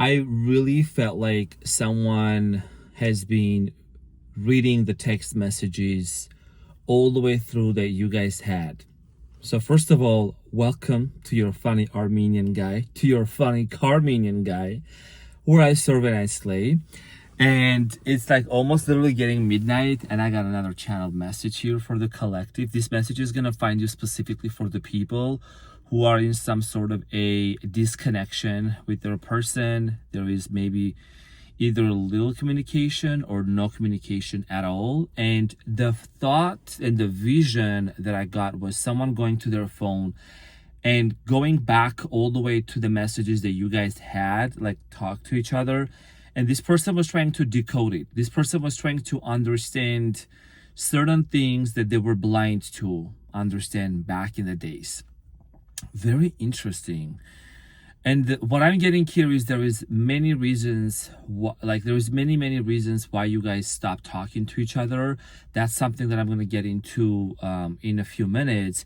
I really felt like someone has been reading the text messages all the way through that you guys had. So first of all, welcome to your funny Armenian guy, to your funny Carmenian guy, where I serve and I slay. And it's like almost literally getting midnight, and I got another channeled message here for the collective. This message is gonna find you specifically for the people who are in some sort of a disconnection with their person. There is maybe either little communication or no communication at all. And the thought and the vision that I got was someone going to their phone and going back all the way to the messages that you guys had, like talk to each other. And this person was trying to decode it. This person was trying to understand certain things that they were blind to understand back in the days. Very interesting. And what I'm getting here is there is many reasons, many reasons why you guys stopped talking to each other. That's something that I'm going to get into in a few minutes.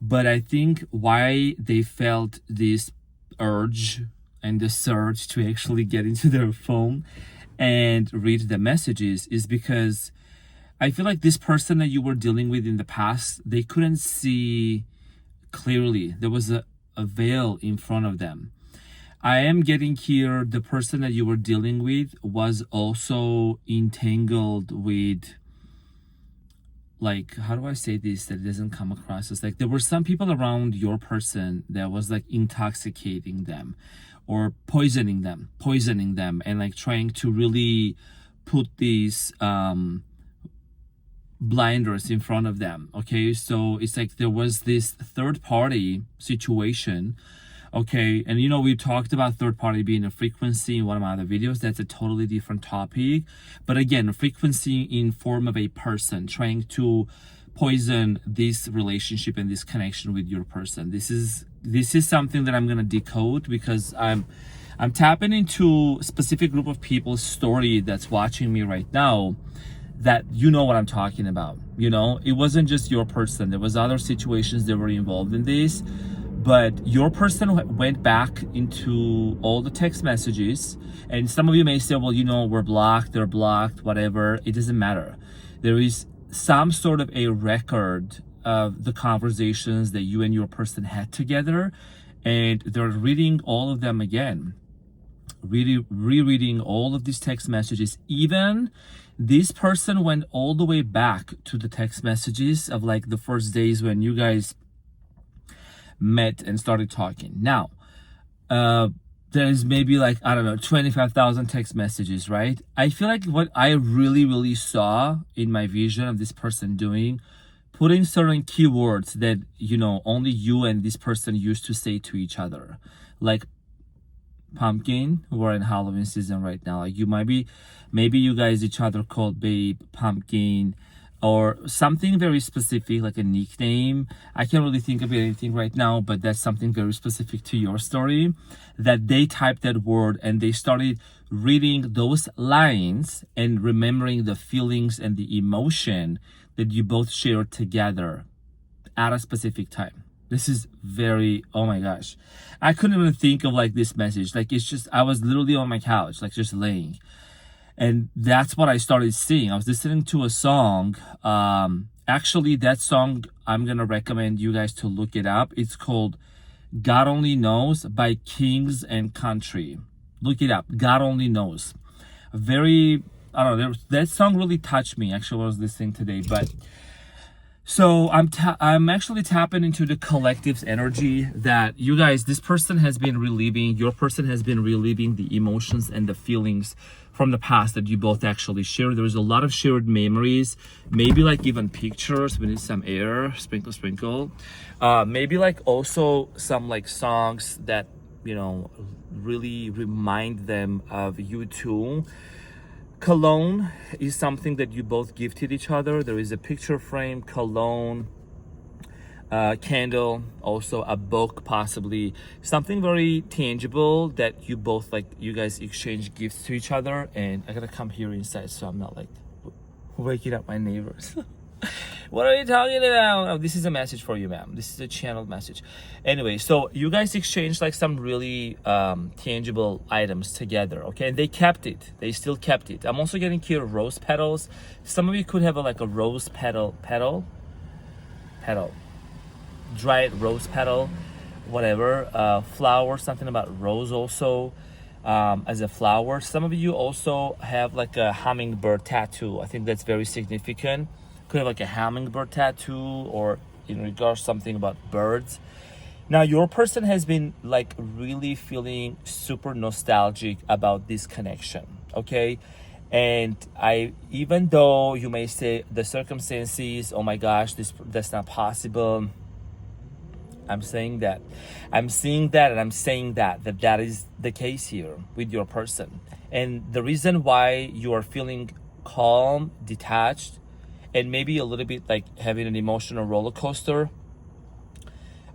But I think why they felt this urge and the surge to actually get into their phone and read the messages is because I feel like this person that you were dealing with in the past, they couldn't see clearly. There was a veil in front of them. I am getting here, the person that you were dealing with was also entangled with, like, how do I say this that it doesn't come across as like there were some people around your person that was like intoxicating them or poisoning them and like trying to really put these blinders in front of them. Okay, so it's like there was this third party situation. Okay, and you know, we talked about third party being a frequency in one of my other videos. That's a totally different topic. But again, a frequency in form of a person trying to poison this relationship and this connection with your person. This is something that I'm gonna decode because I'm tapping into a specific group of people's story that's watching me right now, that you know what I'm talking about. You know, it wasn't just your person. There was other situations that were involved in this. But your person went back into all the text messages, and some of you may say, well, you know, we're blocked, they're blocked, whatever. It doesn't matter. There is some sort of a record of the conversations that you and your person had together, and they're reading all of them again, rereading all of these text messages. Even this person went all the way back to the text messages of like the first days when you guys met and started talking. Now, there's maybe like, I don't know, 25,000 text messages, right? I feel like what I really saw in my vision of this person doing, putting certain keywords that, you know, only you and this person used to say to each other, like pumpkin. We're in Halloween season right now. Like maybe you guys each other called babe, pumpkin, or something very specific, like a nickname. I can't really think of anything right now, but that's something very specific to your story, that they typed that word and they started reading those lines and remembering the feelings and the emotion that you both shared together at a specific time. This is very, oh my gosh. I couldn't even think of like this message. Like, it's just, I was literally on my couch, like just laying. And that's what I started seeing. I was listening to a song. Actually, that song, I'm going to recommend you guys to look it up. It's called God Only Knows by Kings and Country. Look it up. God Only Knows. Very, I don't know, that song really touched me. Actually, I was listening today. But so I'm actually tapping into the collective's energy that you guys, this person has been reliving, your person has been reliving the emotions and the feelings from the past that you both actually shared. There's a lot of shared memories, maybe like even pictures. We need some air, sprinkle. Maybe like also some like songs that, you know, really remind them of you two. Cologne is something that you both gifted each other. There is a picture frame, cologne, candle, also a book, possibly something very tangible that you both, like, you guys exchange gifts to each other. And I gotta come here inside so I'm not like waking up my neighbors. What are you talking about? Oh, this is a message for you, ma'am. This is a channeled message. Anyway, so you guys exchanged like some really tangible items together, okay? And they kept it. They still kept it. I'm also getting here rose petals. Some of you could have like a rose petal, dried rose petal, whatever. Flower, something about rose also. As a flower. Some of you also have like a hummingbird tattoo. I think that's very significant. Could have like a hummingbird tattoo, or in regards something about birds. Now your person has been like really feeling super nostalgic about this connection, okay? And even though you may say the circumstances, oh my gosh, that's not possible, I'm saying that, I'm seeing that, and I'm saying that is the case here with your person. And the reason why you are feeling calm, detached, and maybe a little bit like having an emotional roller coaster,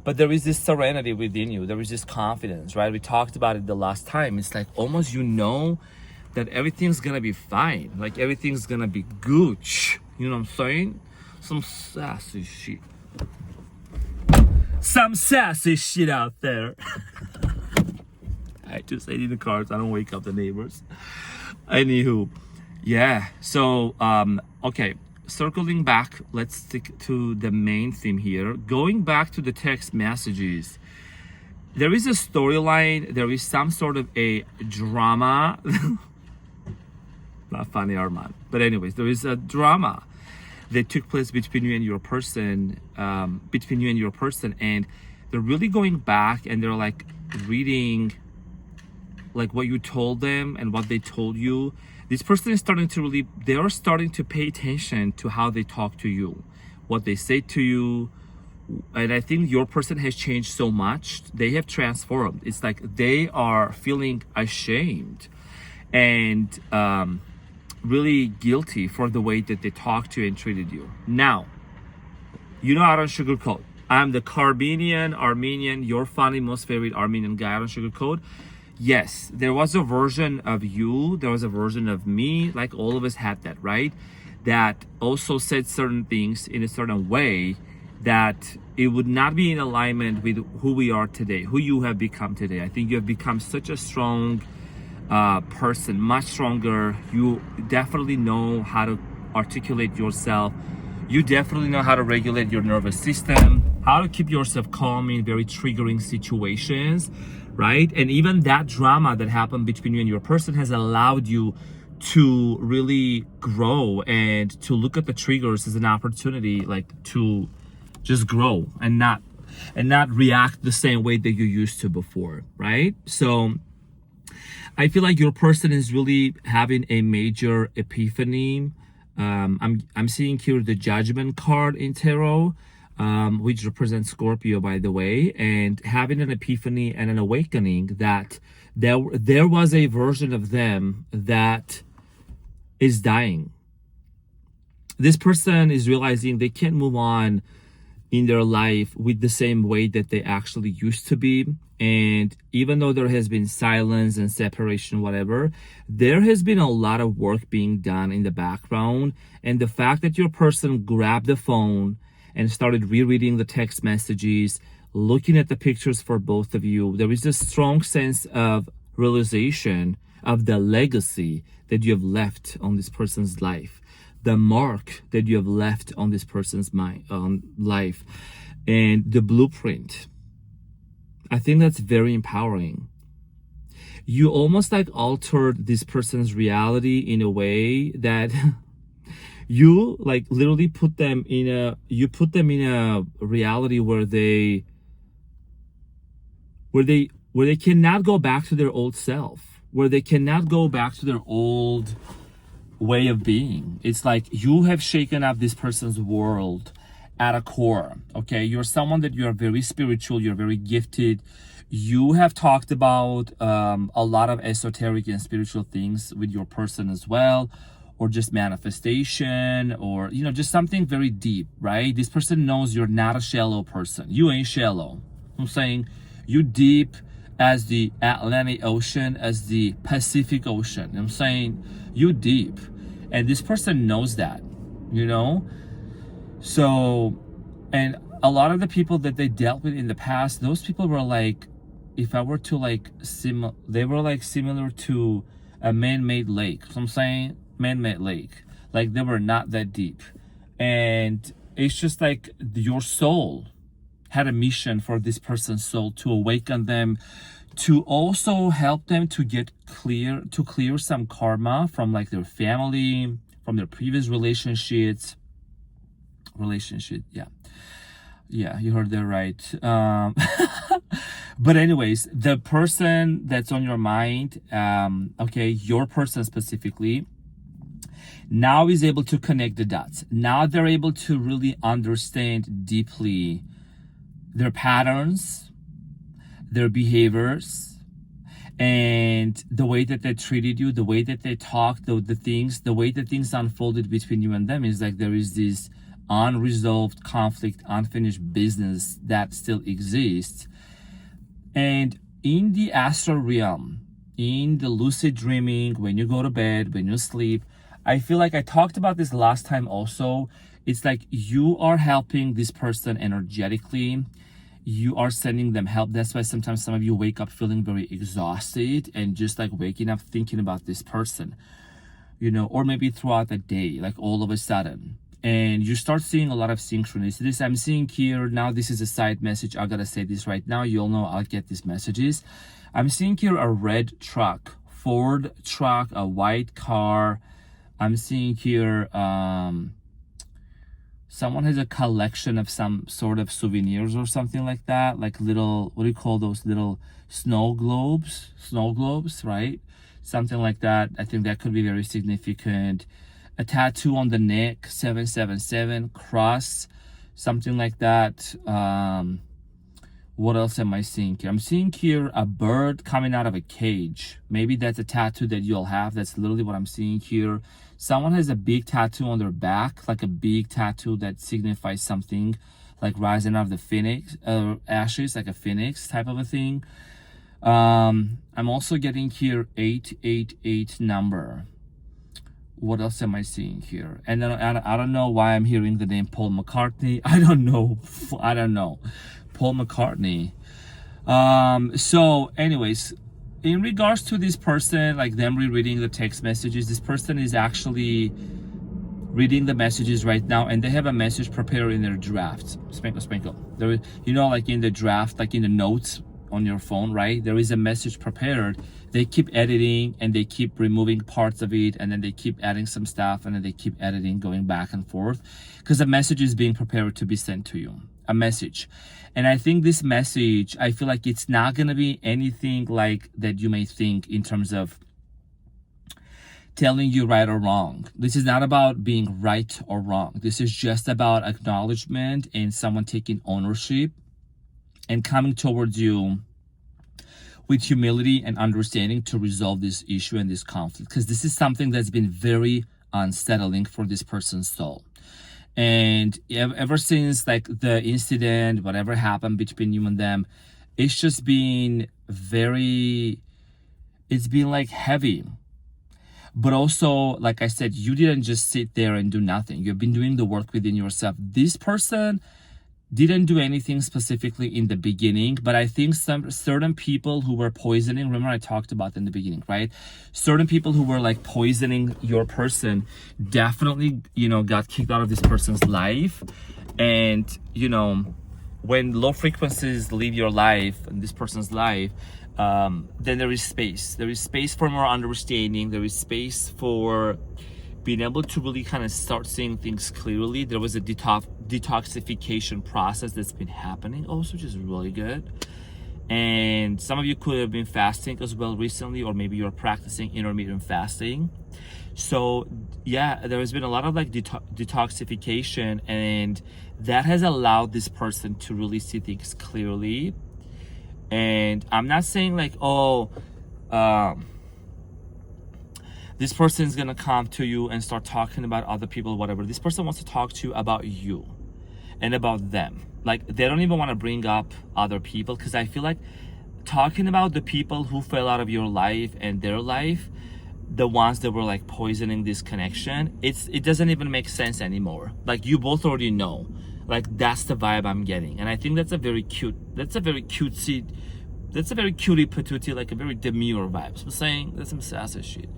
but there is this serenity within you. There is this confidence, right? We talked about it the last time. It's like almost that everything's gonna be fine. Like everything's gonna be gooch. You know what I'm saying? Some sassy shit. Some sassy shit out there. I just say in the cars. I don't wake up the neighbors. Anywho, yeah. So, okay. Circling back, let's stick to the main theme here. Going back to the text messages, there is a storyline. There is some sort of a drama. Not funny, Armand. But anyways, there is a drama that took place between you and your person, and they're really going back and they're like reading like what you told them and what they told you. This person is they are starting to pay attention to how they talk to you, what they say to you. And I think your person has changed so much. They have transformed. It's like they are feeling ashamed and really guilty for the way that they talked to you and treated you. Now, you know I don't sugarcoat. I'm the Armenian, your funny, most favorite Armenian guy. I don't sugarcoat. Yes, there was a version of you, there was a version of me, like all of us had that, right? That also said certain things in a certain way that it would not be in alignment with who we are today, who you have become today. I think you have become such a strong person, much stronger. You definitely know how to articulate yourself. You definitely know how to regulate your nervous system, how to keep yourself calm in very triggering situations, right? And even that drama that happened between you and your person has allowed you to really grow and to look at the triggers as an opportunity, like to just grow and not react the same way that you used to before, right? So I feel like your person is really having a major epiphany. I'm seeing here the Judgment card in tarot, which represents Scorpio, by the way, and having an epiphany and an awakening that there was a version of them that is dying. This person is realizing they can't move on in their life with the same way that they actually used to be. And even though there has been silence and separation, whatever, there has been a lot of work being done in the background. And the fact that your person grabbed the phone and started rereading the text messages, looking at the pictures for both of you, there is a strong sense of realization of the legacy that you have left on this person's life, the mark that you have left on this person's life, and the blueprint. I think that's very empowering. You almost like altered this person's reality in a way that you like literally put them in a reality where they cannot go back to their old self, where they cannot go back to their old way of being. It's like you have shaken up this person's world at a core. Okay, you're someone that you are very spiritual, you're very gifted. You have talked about a lot of esoteric and spiritual things with your person as well, or just manifestation, or just something very deep, right? This person knows you're not a shallow person. You ain't shallow. I'm saying you deep as the Atlantic Ocean, as the Pacific Ocean. I'm saying you deep, and this person knows that, So, and a lot of the people that they dealt with in the past, those people were like, if I were to like they were like similar to a man-made lake. So I'm saying man-made lake, like they were not that deep. And it's just like your soul had a mission for this person's soul to awaken them, to also help them to get clear some karma from like their family, from their previous relationships. Yeah, you heard that right. But anyways, the person that's on your mind, okay, your person specifically, now is able to connect the dots. Now they're able to really understand deeply their patterns, their behaviors, and the way that they treated you, the way that they talked, the way that things unfolded between you and them is like there is this unresolved conflict, unfinished business that still exists. And in the astral realm, in the lucid dreaming, when you go to bed, when you sleep, I feel like I talked about this last time also. It's like you are helping this person energetically. You are sending them help. That's why sometimes some of you wake up feeling very exhausted and just like waking up thinking about this person, or maybe throughout the day, like all of a sudden. And you start seeing a lot of synchronicities. I'm seeing here now, this is a side message. I gotta say this right now. You'll know I'll get these messages. I'm seeing here a red truck, Ford truck, a white car. I'm seeing here someone has a collection of some sort of souvenirs or something like that, like little, what do you call those, little snow globes, right? Something like that. I think that could be very significant. A tattoo on the neck, 777, cross, something like that. What else am I seeing here? I'm seeing here a bird coming out of a cage. Maybe that's a tattoo that you'll have. That's literally what I'm seeing here. Someone has a big tattoo on their back, like a big tattoo that signifies something, like rising out of the phoenix, ashes, like a phoenix type of a thing. I'm also getting here 888 number. What else am I seeing here? And then I don't know why I'm hearing the name Paul McCartney. I don't know. Paul McCartney. So anyways, in regards to this person, like them rereading the text messages, this person is actually reading the messages right now, and they have a message prepared in their draft. Sprinkle. There is, like in the draft, like in the notes on your phone, right? There is a message prepared. They keep editing and they keep removing parts of it, and then they keep adding some stuff, and then they keep editing, going back and forth, because a message is being prepared to be sent to you. A message. And I think this message, I feel like it's not going to be anything like that you may think in terms of telling you right or wrong. This is not about being right or wrong. This is just about acknowledgement and someone taking ownership and coming towards you with humility and understanding to resolve this issue and this conflict, because this is something that's been very unsettling for this person's soul. And ever since like the incident, whatever happened between you and them, it's just been it's been like heavy. But also, like I said, you didn't just sit there and do nothing. You've been doing the work within yourself. This person didn't do anything specifically in the beginning, but I think some certain people who were poisoning, remember I talked about in the beginning, right? Certain people who were like poisoning your person definitely, got kicked out of this person's life. And, when low frequencies leave your life and this person's life, then there is space. There is space for more understanding. There is space for being able to really kind of start seeing things clearly. There was a detoxification process that's been happening also, which is really good. And some of you could have been fasting as well recently, or maybe you're practicing intermittent fasting. So yeah, there has been a lot of like detoxification, and that has allowed this person to really see things clearly. And I'm not saying like, this person is gonna come to you and start talking about other people, whatever. This person wants to talk to you about you and about them. Like they don't even want to bring up other people, because I feel like talking about the people who fell out of your life and their life, the ones that were like poisoning this connection, it doesn't even make sense anymore. Like you both already know, like that's the vibe I'm getting. And I think that's a very cutie patootie, like a very demure vibe. So I'm saying that's some sassy shit.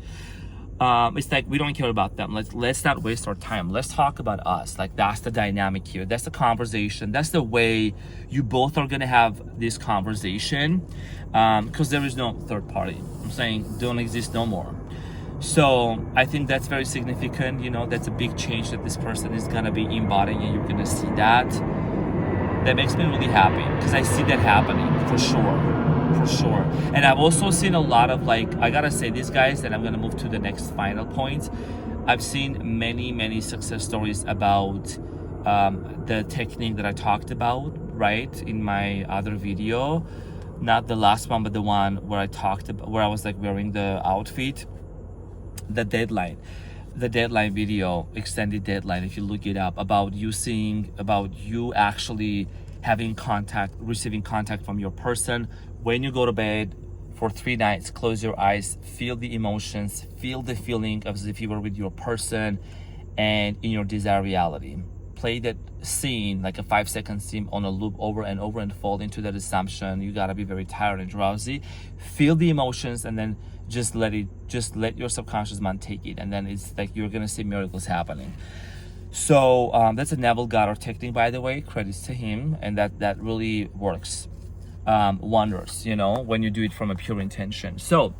It's like we don't care about them. Let's not waste our time. Let's talk about us. Like that's the dynamic here. That's the conversation. That's the way you both are gonna have this conversation. Because there is no third party. I'm saying don't exist no more. So I think that's very significant. You know, that's a big change that this person is gonna be embodying, and you're gonna see that. That makes me really happy because I see that happening for sure. And I've also seen a lot of, like, I gotta say, these guys, and I'm gonna move to the next final point. I've seen many success stories about the technique that I talked about, right, in my other video. Not the last one, but the one where I talked about, where I was like wearing the outfit, the deadline video, extended deadline, if you look it up, about you actually having contact, receiving contact from your person. When you go to bed for 3 nights, close your eyes, feel the emotions, feel the feeling as if you were with your person and in your desired reality. Play that scene, like a 5-second scene on a loop over and over, and fall into that assumption. You gotta be very tired and drowsy. Feel the emotions and then just let your subconscious mind take it. And then it's like you're gonna see miracles happening. So that's a Neville Goddard technique, by the way. Credits to him, and that really works wonders, you know, when you do it from a pure intention. So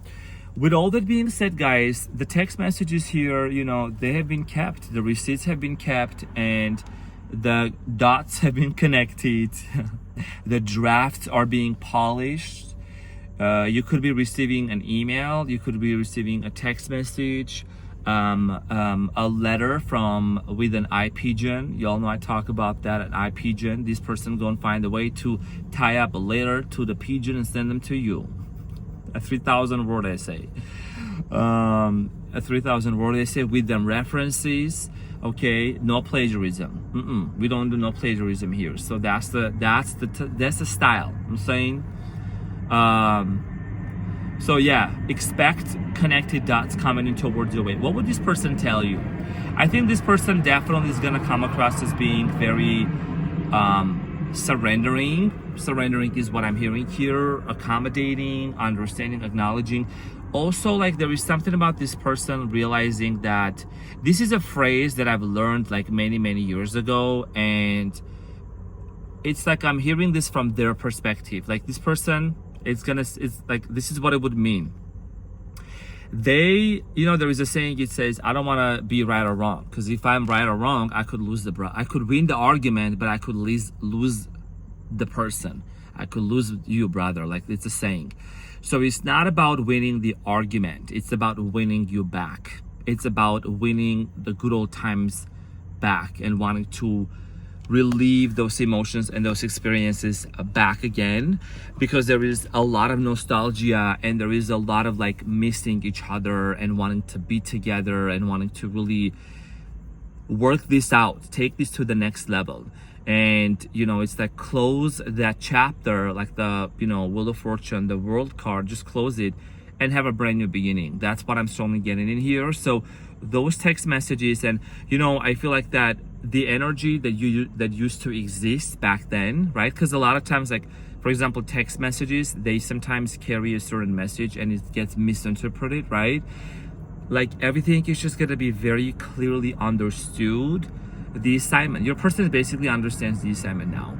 with all that being said, guys, the text messages here, you know, they have been kept, the receipts have been kept, and the dots have been connected. The drafts are being polished. You could be receiving an email, you could be receiving a text message, a letter with an iPigeon. Y'all know I talk about that, an iPigeon. This person gonna find a way to tie up a letter to the pigeon and send them to you. A 3,000 word essay. A 3,000 word essay with them references. Okay, no plagiarism. We don't do no plagiarism here. So that's the style. I'm saying. So yeah, expect connected dots coming in towards your way. What would this person tell you? I think this person definitely is gonna come across as being very surrendering. Surrendering is what I'm hearing here. Accommodating, understanding, acknowledging. Also, like, there is something about this person realizing that this is a phrase that I've learned like many years ago, and it's like I'm hearing this from their perspective. Like this person, it's like, this is what it would mean. They, you know, there is a saying, it says, I don't want to be right or wrong, because if I'm right or wrong, I could I could win the argument, but I could lose the person. I could lose you, brother. Like, it's a saying. So it's not about winning the argument, it's about winning you back. It's about winning the good old times back and wanting to relieve those emotions and those experiences back again, because there is a lot of nostalgia and there is a lot of like missing each other and wanting to be together and wanting to really work this out, take this to the next level. And you know, it's like close that chapter, like the, you know, Wheel of Fortune, the world card, just close it and have a brand new beginning. That's what I'm strongly getting in here. So those text messages, and you know, I feel like that the energy that used to exist back then, right? Because a lot of times, like for example, text messages, they sometimes carry a certain message and it gets misinterpreted, right? Like everything is just gonna be very clearly understood. The assignment, your person basically understands the assignment now,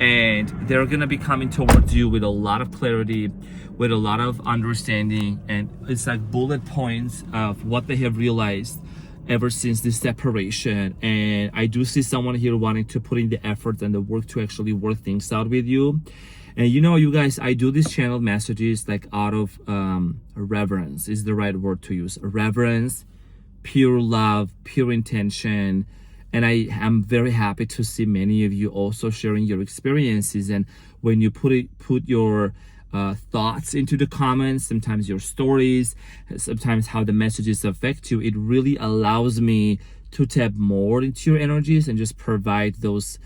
and they're gonna be coming towards you with a lot of clarity, with a lot of understanding, and it's like bullet points of what they have realized ever since this separation. And I do see someone here wanting to put in the effort and the work to actually work things out with you. And you know, you guys, I do these channel messages like out of reverence is the right word to use. Reverence, pure love, pure intention. And I am very happy to see many of you also sharing your experiences. And when you put your thoughts into the comments, sometimes your stories, sometimes how the messages affect you, it really allows me to tap more into your energies and just provide those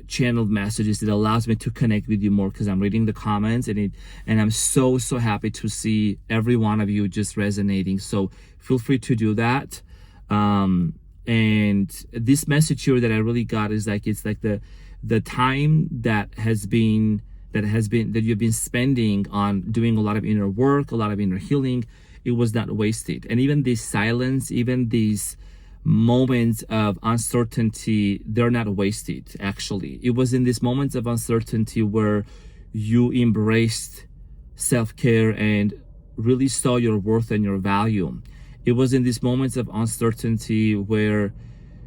channeled messages. It allows me to connect with you more because I'm reading the comments, and I'm so happy to see every one of you just resonating. So feel free to do that. And this message here that I really got is like, it's like the time that you've been spending on doing a lot of inner work, a lot of inner healing, it was not wasted. And even this silence, even these moments of uncertainty, they're not wasted. Actually, it was in these moments of uncertainty where you embraced self-care and really saw your worth and your value. It was in these moments of uncertainty where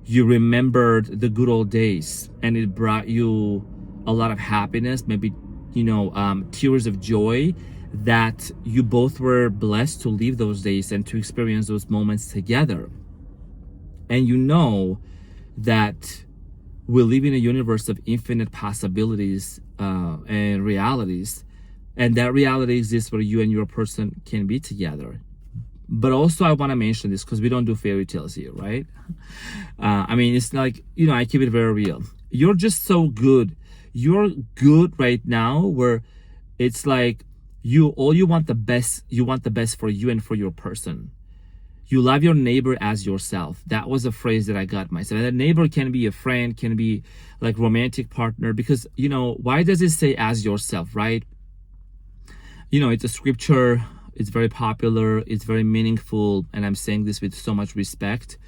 you remembered the good old days, and it brought you a lot of happiness, maybe tears of joy, that you both were blessed to live those days and to experience those moments together. And you know that we live in a universe of infinite possibilities and realities, and that reality exists where you and your person can be together. But also, I want to mention this because we don't do fairy tales here, right? I mean, it's like, I keep it very real. You're just so good. You're good right now where it's like you want the best. You want the best for you and for your person. You love your neighbor as yourself. That was a phrase that I got myself. And a neighbor can be a friend, can be like romantic partner, because, why does it say as yourself, right? It's a scripture. It's very popular. It's very meaningful. And I'm saying this with so much respect.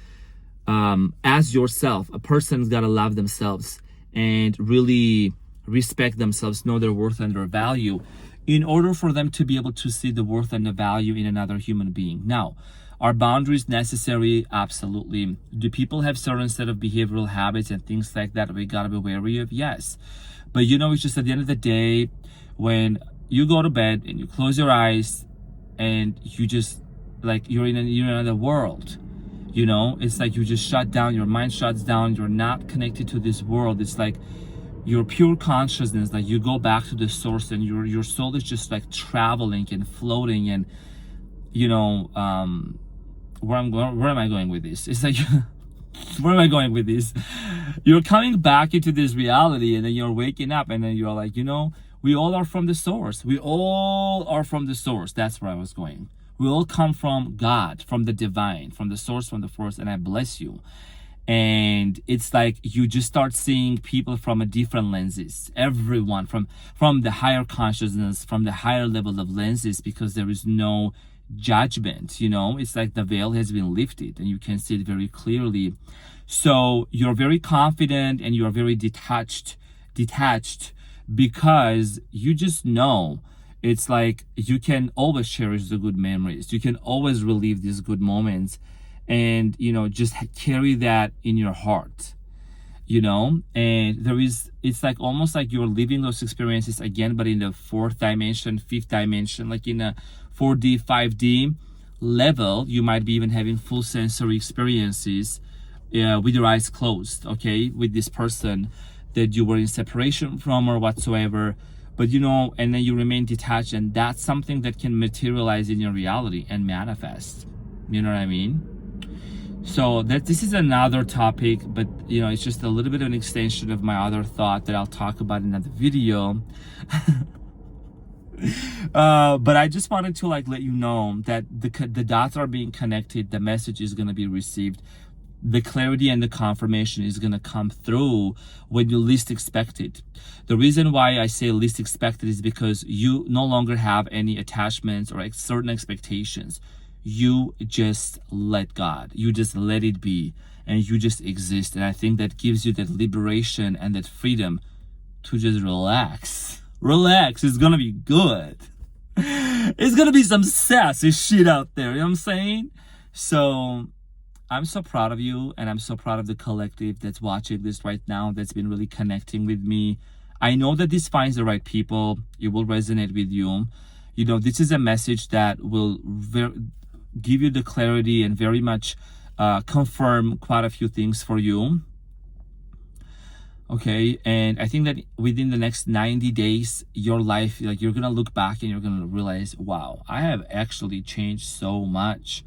As yourself, a person's got to love themselves and really respect themselves, know their worth and their value in order for them to be able to see the worth and the value in another human being. Now, are boundaries necessary? Absolutely. Do people have certain set of behavioral habits and things like that we got to be wary of? Yes. But it's just at the end of the day, when you go to bed and you close your eyes and you just like you're in another world, it's like you just shut down, your mind shuts down, you're not connected to this world. It's like your pure consciousness, like you go back to the source, and your soul is just like traveling and floating. And where am I going with this? It's like where am I going with this? You're coming back into this reality, and then you're waking up, and then you're like, we all are from the source. We all are from the source. That's where I was going. We all come from God, from the divine, from the source, from the force, and I bless you. And it's like you just start seeing people from a different lenses. Everyone from the higher consciousness, from the higher level of lenses, because there is no judgment. It's like the veil has been lifted and you can see it very clearly. So you're very confident and you're very detached because you just know. It's like you can always cherish the good memories. You can always relive these good moments, and just carry that in your heart. And it's like almost like you're living those experiences again, but in the fourth dimension, fifth dimension, like in a 4D, 5D level. You might be even having full sensory experiences with your eyes closed, okay, with this person that you were in separation from or whatsoever. But and then you remain detached, and that's something that can materialize in your reality and manifest. You know what I mean? So this is another topic, but it's just a little bit of an extension of my other thought that I'll talk about in another video. But I just wanted to let you know that the dots are being connected. The message is going to be received. The clarity and the confirmation is going to come through when you least expect it. The reason why I say least expected is because you no longer have any attachments or certain expectations. You just let God, you just let it be, and you just exist. And I think that gives you that liberation and that freedom to just relax. It's gonna be good. It's gonna be some sassy shit out there, you know what I'm saying? So I'm so proud of you, and I'm so proud of the collective that's watching this right now, that's been really connecting with me. I know that this finds the right people. It will resonate with you. This is a message that will give you the clarity and very much confirm quite a few things for you. Okay, and I think that within the next 90 days, your life, you're gonna look back and you're gonna realize, wow, I have actually changed so much.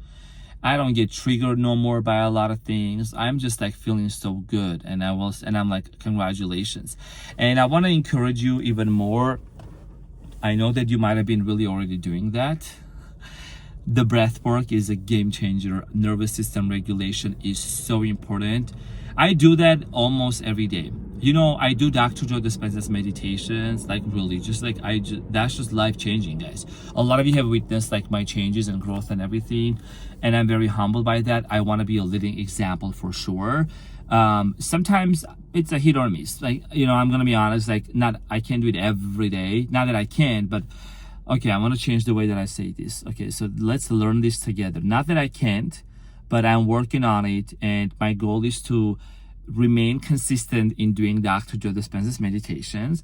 I don't get triggered no more by a lot of things. I'm just like feeling so good. And I'm like, congratulations. And I want to encourage you even more. I know that you might have been really already doing that. The breath work is a game changer. Nervous system regulation is so important. I do that almost every day. You know, I do Dr. Joe Dispenza's meditations, like really, that's just life changing, guys. A lot of you have witnessed like my changes and growth and everything, and I'm very humbled by that. I want to be a living example for sure. Sometimes it's a hit or miss. Like, you know, I'm gonna be honest, like, I can't do it every day. Not that I can, but okay, I want to change the way that I say this. Okay, so let's learn this together. Not that I can't, but I'm working on it, and my goal is to remain consistent in doing Dr. Joe Dispenza's meditations.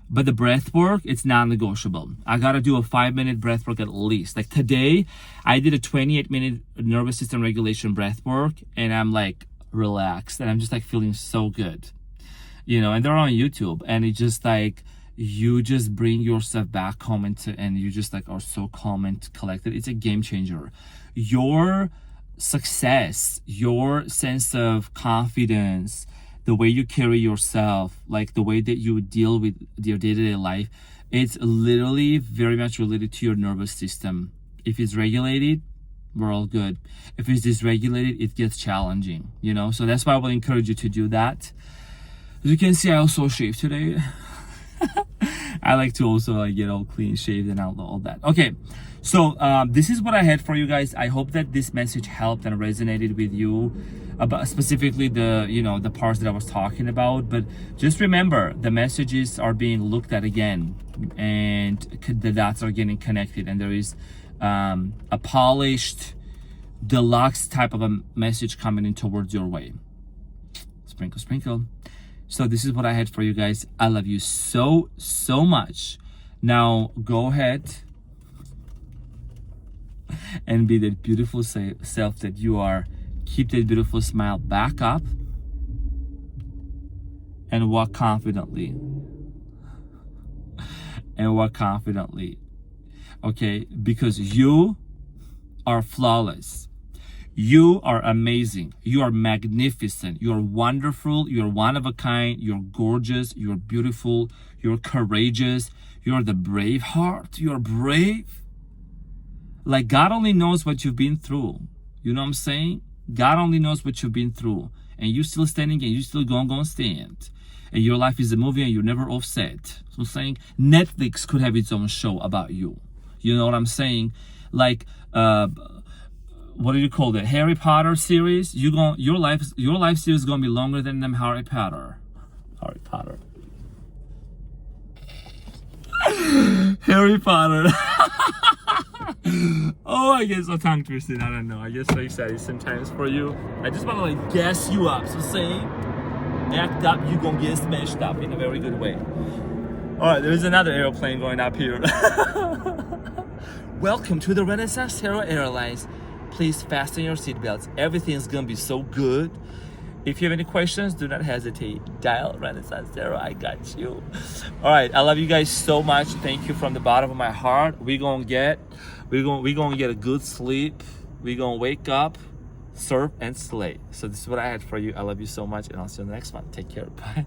But the breath work, it's non-negotiable. I gotta do a 5-minute breath work at least. Like today, I did a 28-minute nervous system regulation breath work, and I'm like relaxed, and I'm just like feeling so good. You know, and they're on YouTube, and it's just like, you just bring yourself back home and you just like are so calm and collected. It's a game changer. Your success, your sense of confidence, the way you carry yourself, like the way that you deal with your day-to-day life, it's literally very much related to your nervous system. If it's regulated, we're all good. If it's dysregulated, it gets challenging, you know? So that's why I will encourage you to do that. As you can see, I also shaved today. I like to also like get all clean shaved and all that. Okay, so this is what I had for you guys. I hope that this message helped and resonated with you, about specifically the parts that I was talking about. But just remember, the messages are being looked at again, and the dots are getting connected, and there is a polished deluxe type of a message coming in towards your way. Sprinkle, sprinkle. So this is what I had for you guys. I love you so, so much. Now go ahead and be that beautiful self that you are. Keep that beautiful smile back up and walk confidently. And walk confidently. Okay? Because you are flawless. You are amazing. You are magnificent. You are wonderful. You're one of a kind. You're gorgeous. You're beautiful. You're courageous. You're the brave heart. You're brave. Like, God only knows what you've been through. You know what I'm saying? God only knows what you've been through. And you're still standing, and you're still gonna stand. And your life is a movie, and you're never offset. So I'm saying Netflix could have its own show about you. You know what I'm saying? Like, what do you call it? Harry Potter series. Your life series is gonna be longer than them Harry Potter. Harry Potter. Harry Potter. Oh, I guess a tongue twisted. I don't know. I guess so excited sometimes for you. I just wanna like gas you up. So say, act up. You gonna get smashed up in a very good way. All right, there's another airplane going up here. Welcome to the Renaissance Terror Airlines. Please fasten your seatbelts. Everything's gonna be so good. If you have any questions, do not hesitate. Dial Renaissance Terror. I got you. All right, I love you guys so much. Thank you from the bottom of my heart. We're gonna get a good sleep. We're gonna wake up, surf, and slay. So this is what I had for you. I love you so much, and I'll see you in the next one. Take care. Bye.